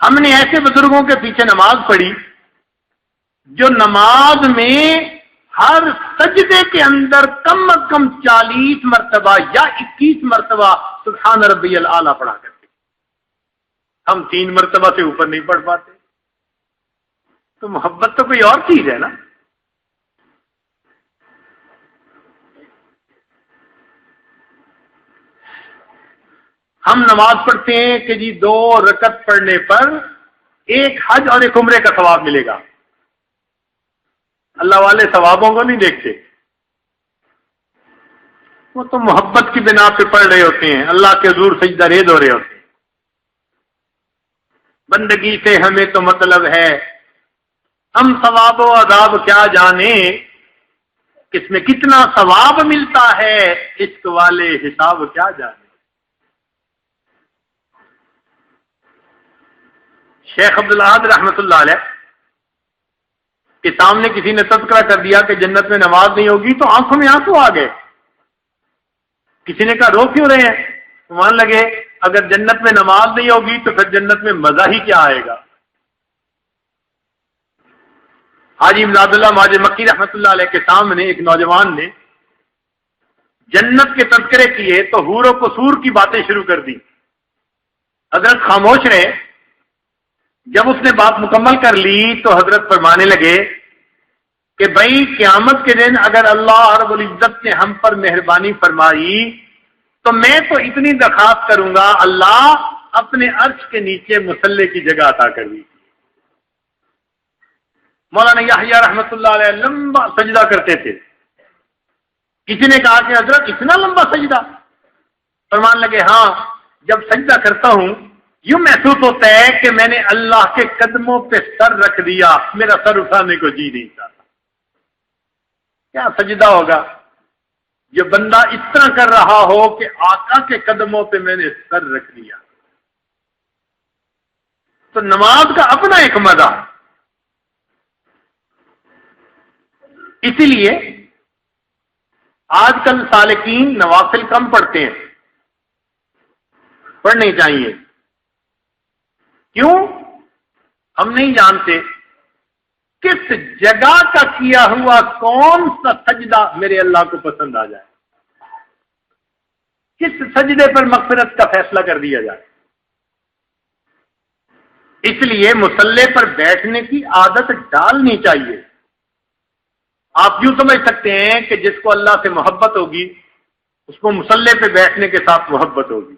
ہم نے ایسے بزرگوں کے پیچھے نماز پڑھی جو نماز میں ہر سجدے کے اندر کم از کم 40 مرتبہ یا 21 مرتبہ سبحان ربی الاعلیٰ پڑھا کرتے. ہم 3 مرتبہ سے اوپر نہیں پڑھ پاتے. تو محبت تو کوئی اور چیز ہے نا. ہم نماز پڑھتے ہیں کہ جی 2 رکعت پڑھنے پر ایک حج اور ایک عمرے کا ثواب ملے گا. اللہ والے ثوابوں کو نہیں دیکھتے، وہ تو محبت کی بنا پہ پڑھ رہے ہوتے ہیں، اللہ کے حضور سجدہ ریز ہو رہے ہوتے ہیں. بندگی سے ہمیں تو مطلب ہے، ہم ثواب و عذاب کیا جانیں، اس میں کتنا ثواب ملتا ہے، عشق والے حساب کیا جانے. شیخ عبدالعاد رحمۃ اللہ علیہ کے سامنے کسی نے تذکرہ کر دیا کہ جنت میں نماز نہیں ہوگی تو آنکھوں میں آنسو آ گئے. کسی نے کہا رو کیوں رہے ہیں؟ مان لگے اگر جنت میں نماز نہیں ہوگی تو پھر جنت میں مزہ ہی کیا آئے گا. حاجی امداد اللہ ماجد مکی رحمۃ اللہ علیہ کے سامنے ایک نوجوان نے جنت کے تذکرے کیے تو حور و قصور کی باتیں شروع کر دی. حضرت خاموش رہے. جب اس نے بات مکمل کر لی تو حضرت فرمانے لگے کہ بھائی قیامت کے دن اگر اللہ رب العزت نے ہم پر مہربانی فرمائی تو میں تو اتنی درخواست کروں گا، اللہ اپنے عرش کے نیچے مصلی کی جگہ عطا کر دی. مولانا یحییٰ رحمۃ اللہ علیہ لمبا سجدہ کرتے تھے. کسی نے کہا کہ حضرت اتنا لمبا سجدہ؟ فرمان لگے ہاں، جب سجدہ کرتا ہوں یوں محسوس ہوتا ہے کہ میں نے اللہ کے قدموں پہ سر رکھ دیا، میرا سر اٹھانے کو جی نہیں چاہتا. کیا سجدہ ہوگا جو بندہ اس طرح کر رہا ہو کہ آقا کے قدموں پہ میں نے سر رکھ دیا. تو نماز کا اپنا ایک مزہ. اسی لیے آج کل سالکین نوافل کم پڑھتے ہیں، پڑھنے چاہیے. کیوں؟ ہم نہیں جانتے کس جگہ کا کیا ہوا کون سا سجدہ میرے اللہ کو پسند آ جائے، کس سجدے پر مغفرت کا فیصلہ کر دیا جائے. اس لیے مصلی پر بیٹھنے کی عادت ڈالنی چاہیے. آپ یوں سمجھ سکتے ہیں کہ جس کو اللہ سے محبت ہوگی اس کو مصلی پہ بیٹھنے کے ساتھ محبت ہوگی.